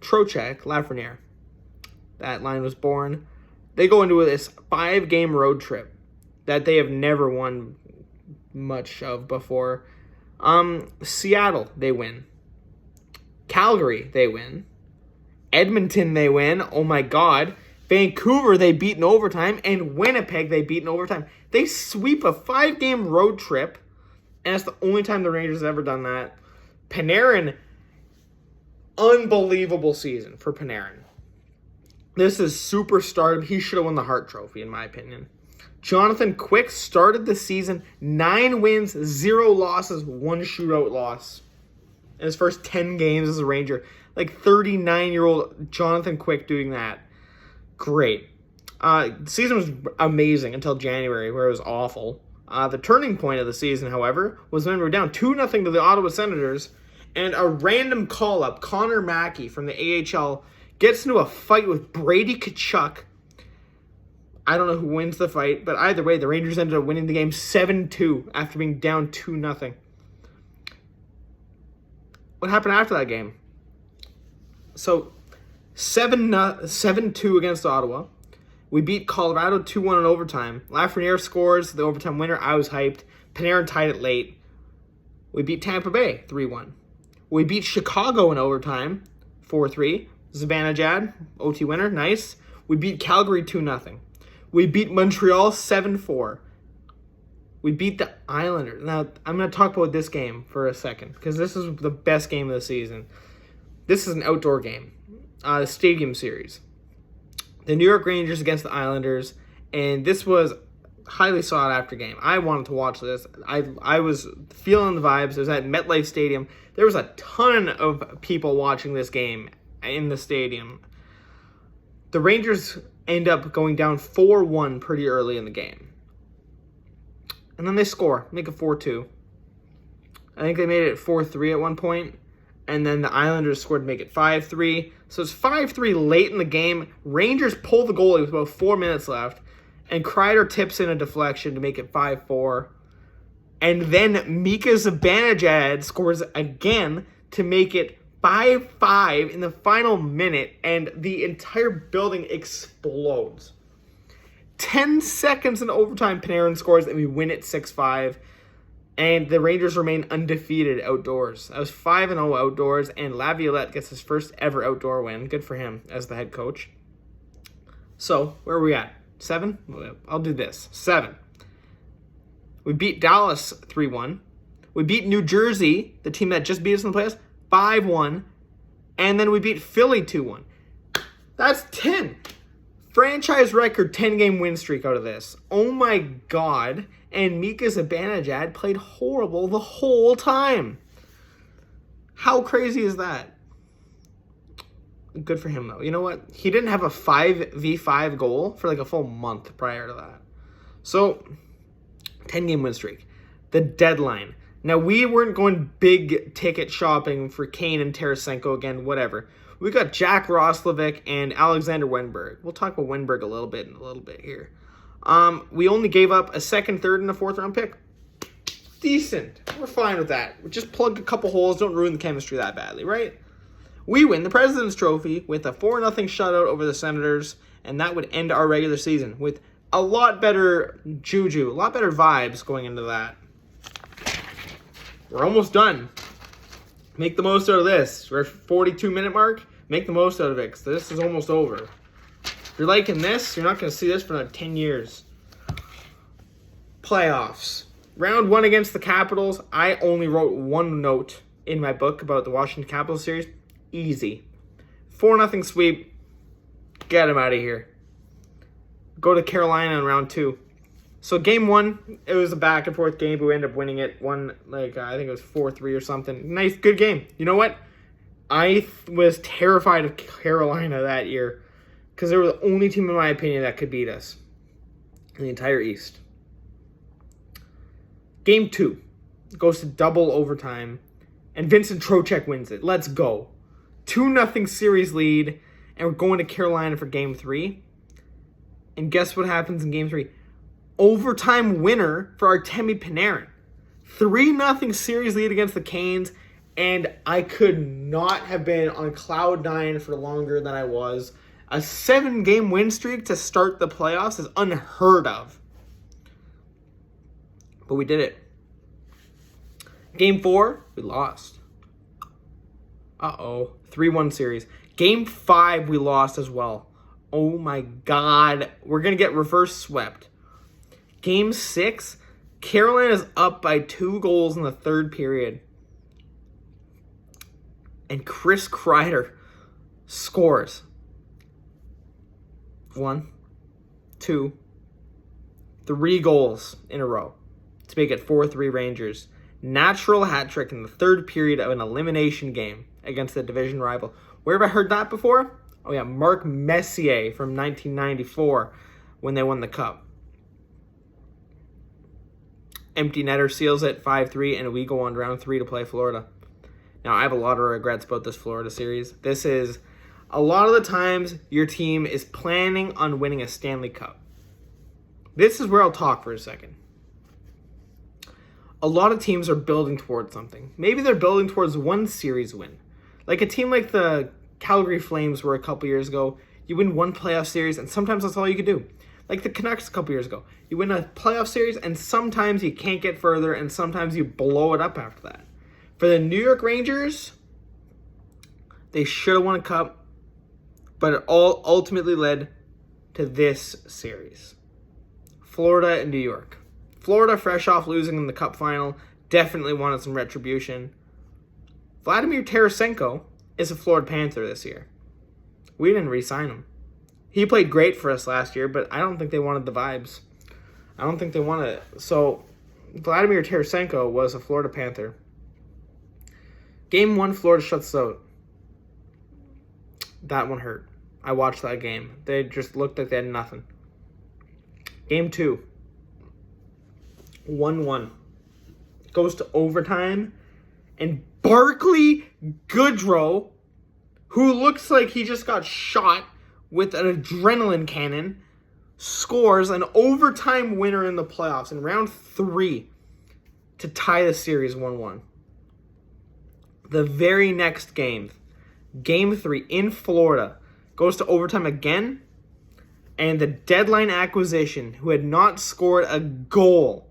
Trocheck, Lafreniere. That line was born. They go into this 5-game road trip that they have never won much of before. Seattle, they win. Calgary, they win. Edmonton, they win. Oh my God. Vancouver, they beat in overtime. And Winnipeg, they beat in overtime. They sweep a 5-game road trip. And that's the only time the Rangers have ever done that. Panarin, unbelievable season for Panarin. This is superstardom. He should have won the Hart Trophy, in my opinion. Jonathan Quick started the season 9 wins, 0 losses, 1 shootout loss. In his first 10 games as a Ranger. Like 39-year-old Jonathan Quick doing that. Great. The season was amazing until January, where it was awful. The turning point of the season, however, was when we were down 2-0 to the Ottawa Senators, And a random call-up, Connor Mackey from the AHL, gets into a fight with Brady Tkachuk. I don't know who wins the fight, but either way, the Rangers ended up winning the game 7-2 after being down 2-0. What happened after that game? So, 7-2 against Ottawa. We beat Colorado 2-1 in overtime. Lafreniere scores the overtime winner. I was hyped. Panarin tied it late. We beat Tampa Bay 3-1. We beat Chicago in overtime 4-3. Zibanejad, OT winner, nice. We beat Calgary 2-0. We beat Montreal 7-4. We beat the Islanders. Now, I'm going to talk about this game for a second because this is the best game of the season. This is an outdoor game, the Stadium Series. The New York Rangers against the Islanders, and this was a highly sought-after game. I wanted to watch this. I was feeling the vibes. It was at MetLife Stadium. There was a ton of people watching this game in the stadium. The Rangers end up going down 4-1 pretty early in the game. And then they score, make it 4-2. I think they made it 4-3 at one point. And then the Islanders scored to make it 5-3. So it's 5-3 late in the game. Rangers pull the goalie with about 4 minutes left. And Kreider tips in a deflection to make it 5-4. And then Mika Zibanejad scores again to make it 5-5 in the final minute. And the entire building explodes. 10 seconds in overtime, Panarin scores, and we win it 6-5. And the Rangers remain undefeated outdoors. I was 5-0 outdoors, and Laviolette gets his first ever outdoor win. Good for him as the head coach. So, where are we at? 7? I'll do this. 7. We beat Dallas 3-1. We beat New Jersey, the team that just beat us in the playoffs, 5-1. And then we beat Philly 2-1. That's 10. Franchise record 10-game win streak out of this. Oh my God. And Mika Zibanejad played horrible the whole time. How crazy is that? Good for him, though. You know what? He didn't have a 5v5 goal for like a full month prior to that. So, 10-game win streak. The deadline. Now, we weren't going big ticket shopping for Kane and Tarasenko again, whatever. We got Jack Roslovic and Alexander Wenberg. We'll talk about Wenberg a little bit here. We only gave up a second, third, and a fourth round pick. Decent. We're fine with that. We just plug a couple holes. Don't ruin the chemistry that badly, right? We win the President's Trophy with a 4-0 shutout over the Senators, and that would end our regular season with a lot better juju, a lot better vibes going into that. We're almost done. Make the most out of this. We're at 42-minute mark. Make the most out of it, because this is almost over. If you're liking this, you're not going to see this for another 10 years. Playoffs. Round 1 against the Capitals. I only wrote one note in my book about the Washington Capitals series. Easy. 4-0 sweep. Get them out of here. Go to Carolina in round 2. So game 1, it was a back and forth game, but we ended up winning it. I think it was 4-3 or something. Nice, good game. You know what? I was terrified of Carolina that year because they were the only team, in my opinion, that could beat us in the entire East. Game 2 goes to double overtime, and Vincent Trocheck wins it. Let's go. 2-0 series lead, and we're going to Carolina for game 3. And guess what happens in game 3? Overtime winner for Artemi Panarin. 3-0 series lead against the Canes, and I could not have been on cloud 9 for longer than I was. A 7-game win streak to start the playoffs is unheard of. But we did it. Game 4, we lost. 3-1 series. Game 5, we lost as well. Oh my God. We're going to get reverse swept. Game 6, Carolina's up by 2 goals in the third period. And Chris Kreider scores. 1, 2, 3 goals in a row to make it 4-3 Rangers. Natural hat trick in the third period of an elimination game against the division rival. Where have I heard that before? Oh yeah, Mark Messier from 1994 when they won the Cup. Empty netter seals it 5-3, and we go on round 3 to play Florida. Now, I have a lot of regrets about this Florida series. This is a lot of the times your team is planning on winning a Stanley Cup. This is where I'll talk for a second. A lot of teams are building towards something. Maybe they're building towards one series win. Like a team like the Calgary Flames were a couple years ago. You win one playoff series, and sometimes that's all you could do. Like the Canucks a couple years ago. You win a playoff series, and sometimes you can't get further, and sometimes you blow it up after that. For the New York Rangers, they should have won a cup, but it all ultimately led to this series. Florida and New York. Florida, fresh off losing in the cup final, definitely wanted some retribution. Vladimir Tarasenko is a Florida Panther this year. We didn't re-sign him. He played great for us last year, but I don't think they wanted the vibes. I don't think they wanted it. So, Vladimir Tarasenko was a Florida Panther. Game 1, Florida shuts out. That one hurt. I watched that game. They just looked like they had nothing. Game 2, 1-1. Goes to overtime, and Barclay Goodrow, who looks like he just got shot with an adrenaline cannon, scores an overtime winner in the playoffs in round 3 to tie the series 1-1. The very next game, Game 3 in Florida, goes to overtime again, and the deadline acquisition, who had not scored a goal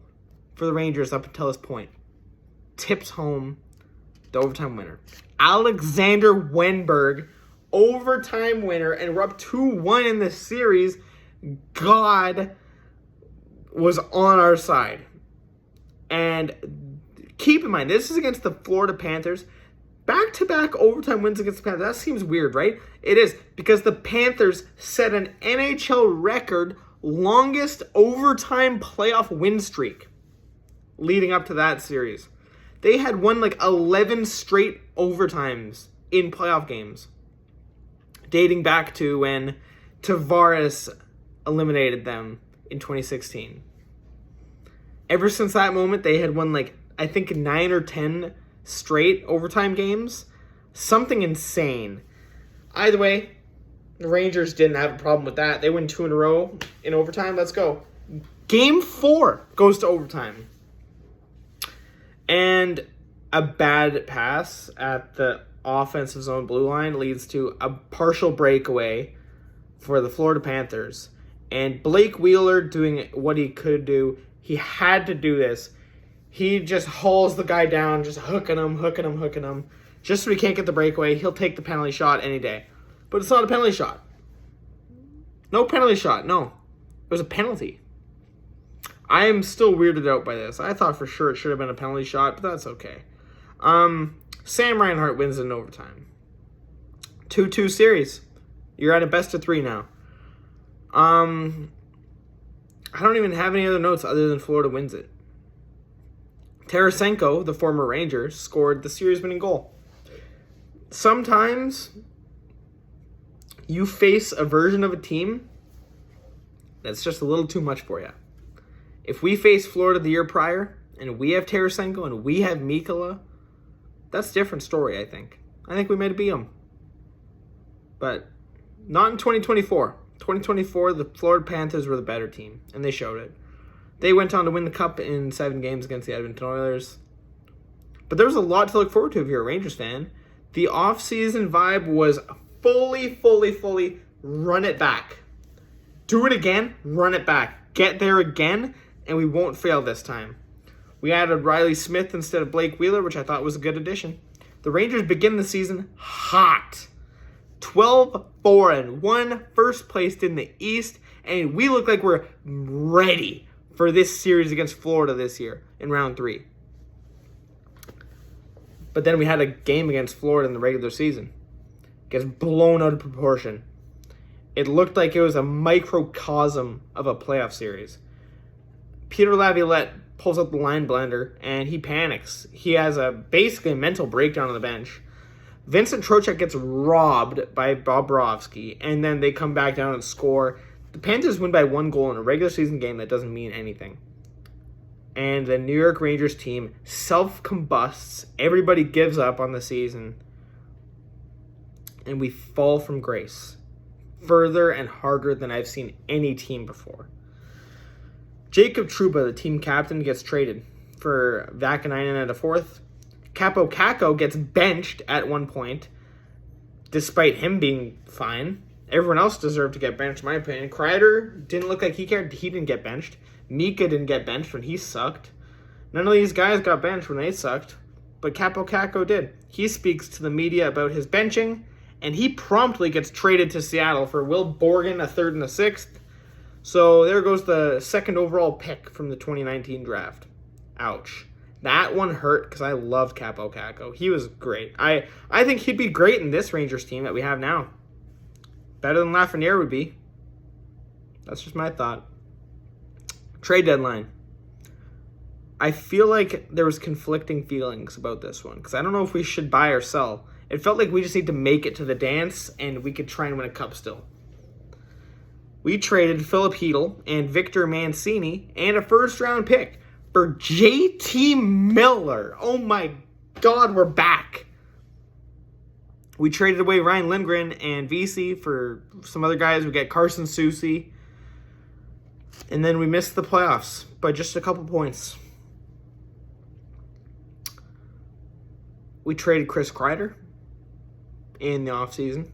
for the Rangers up until this point, tips home the overtime winner. Alexander Wenberg, overtime winner, and we're up 2-1 in the series. God was on our side. And keep in mind, this is against the Florida Panthers. Back-to-back overtime wins against the Panthers. That seems weird, right? It is, because the Panthers set an NHL record longest overtime playoff win streak leading up to that series. They had won like 11 straight overtimes in playoff games, dating back to when Tavares eliminated them in 2016. Ever since that moment, they had won like, I think 9 or 10 straight overtime games. Something insane. Either way, the Rangers didn't have a problem with that. They win 2 in a row in overtime. Let's go. Game 4 goes to overtime. And a bad pass at the offensive zone blue line leads to a partial breakaway for the Florida Panthers. And Blake Wheeler doing what he could do. He had to do this. He just hauls the guy down, just hooking him. Just so he can't get the breakaway. He'll take the penalty shot any day. But it's not a penalty shot. No penalty shot, no. It was a penalty. I am still weirded out by this. I thought for sure it should have been a penalty shot, but that's okay. Sam Reinhart wins in overtime. 2-2 series. You're at a best of 3 now. I don't even have any other notes other than Florida wins it. Tarasenko, the former Ranger, scored the series-winning goal. Sometimes you face a version of a team that's just a little too much for you. If we face Florida the year prior, and we have Tarasenko, and we have Mikkola, that's a different story, I think. I think we might have beat them. But not in 2024. 2024, the Florida Panthers were the better team, and they showed it. They went on to win the Cup in 7 games against the Edmonton Oilers. But there was a lot to look forward to if you're a Rangers fan. The offseason vibe was fully run it back. Do it again, run it back. Get there again, and we won't fail this time. We added Riley Smith instead of Blake Wheeler, which I thought was a good addition. The Rangers begin the season hot. 12-4-1, first placed in the East, and we look like we're ready for this series against Florida this year in round 3. But then we had a game against Florida in the regular season. Gets blown out of proportion. It looked like it was a microcosm of a playoff series. Peter Laviolette pulls up the line blender, and he panics. He has basically a mental breakdown on the bench. Vincent Trocheck gets robbed by Bobrovsky, and then they come back down and score. The Panthers win by 1 goal in a regular season game that doesn't mean anything. and the New York Rangers team self-combusts. Everybody gives up on the season, and we fall from grace further and harder than I've seen any team before. Jacob Trouba, the team captain, gets traded for Vakanainen at a fourth. Capo Caco gets benched at one point, despite him being fine. Everyone else deserved to get benched, in my opinion. Kreider didn't look like he cared. He didn't get benched. Mika didn't get benched when he sucked. None of these guys got benched when they sucked, but Capo Caco did. He speaks to the media about his benching, and he promptly gets traded to Seattle for Will Borgen, a third and a sixth. So there goes the second overall pick from the 2019 draft. Ouch. That one hurt because I love Capo Caco. He was great. I think he'd be great in this Rangers team that we have now. Better than Lafreniere would be. That's just my thought. Trade deadline. I feel like there was conflicting feelings about this one because I don't know if we should buy or sell. It felt like we just need to make it to the dance and we could try and win a cup still. We traded Philip Hedl and Victor Mancini and a first-round pick for JT Miller. Oh my God, we're back. We traded away Ryan Lindgren and VC for some other guys. We got Carson Soucy. And then we missed the playoffs by just a couple points. We traded Chris Kreider in the offseason.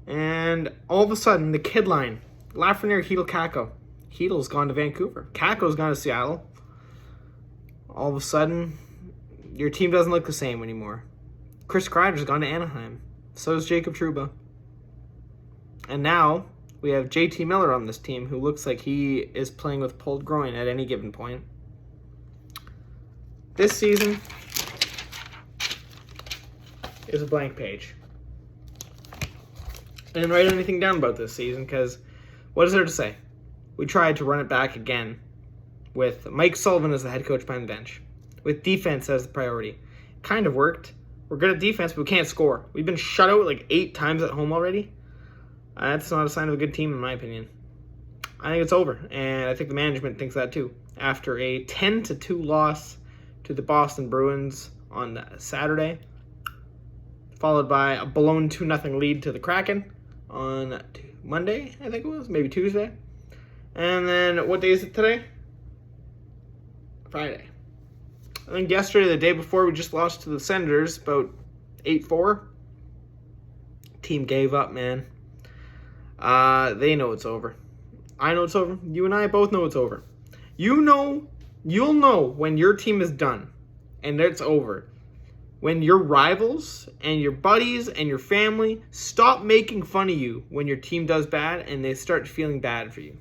And all of a sudden, the kid line, Lafreniere, Hedl, Caco. Hedl's gone to Vancouver. Caco's gone to Seattle. All of a sudden, your team doesn't look the same anymore. Chris Kreider's gone to Anaheim. So is Jacob Trouba. And now we have JT Miller on this team who looks like he is playing with pulled groin at any given point. This season is a blank page. I didn't write anything down about this season because what is there to say? We tried to run it back again with Mike Sullivan as the head coach behind the bench, with defense as the priority. Kind of worked. We're good at defense, but we can't score. We've been shut out like 8 times at home already. That's not a sign of a good team, in my opinion. I think it's over, and I think the management thinks that too. After a 10-2 loss to the Boston Bruins on Saturday, followed by a blown 2-0 lead to the Kraken on Monday, I think it was, maybe Tuesday. And then, what day is it today? Friday. I think yesterday, the day before, we just lost to the Senators, about 8-4. Team gave up, man. They know it's over. I know it's over. You and I both know it's over. You'll know when your team is done and it's over. When your rivals and your buddies and your family stop making fun of you when your team does bad and they start feeling bad for you.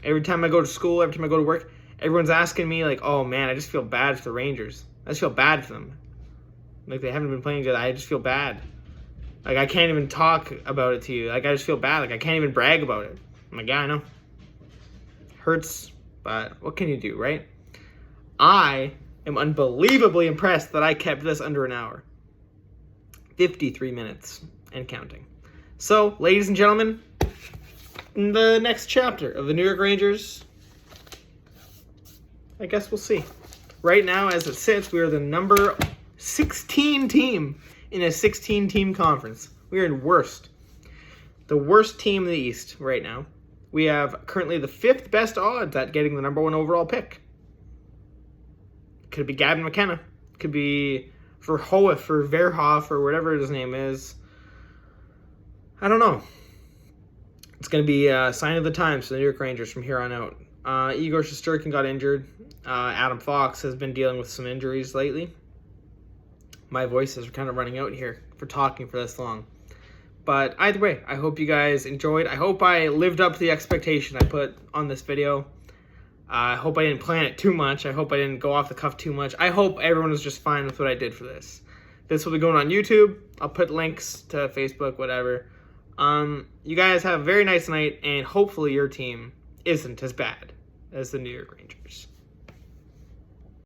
Every time I go to school, every time I go to work, everyone's asking me like, oh man, I just feel bad for the Rangers. I just feel bad for them. Like they haven't been playing good. I just feel bad. Like I can't even talk about it to you. Like I just feel bad. Like I can't even brag about it. I'm like, yeah, I know. Hurts, but what can you do, right? I am unbelievably impressed that I kept this under an hour. 53 minutes and counting. So, ladies and gentlemen, in the next chapter of the New York Rangers, I guess we'll see. Right now, as it sits, we are the number 16 team in a 16-team conference. We are in the worst team in the East right now. We have currently the 5th best odds at getting the number 1 overall pick. Could be Gavin McKenna. Could be Verhoef or Verhoff or whatever his name is. I don't know. It's going to be a sign of the times for the New York Rangers from here on out. Igor Shesterkin got injured. Adam Fox has been dealing with some injuries lately. My voices are kind of running out here for talking for this long. But either way, I hope you guys enjoyed. I hope I lived up to the expectation I put on this video. I hope I didn't plan it too much. I hope I didn't go off the cuff too much. I hope everyone was just fine with what I did for this. This will be going on YouTube. I'll put links to Facebook, whatever. You guys have a very nice night, and hopefully your team isn't as bad as the New York Rangers.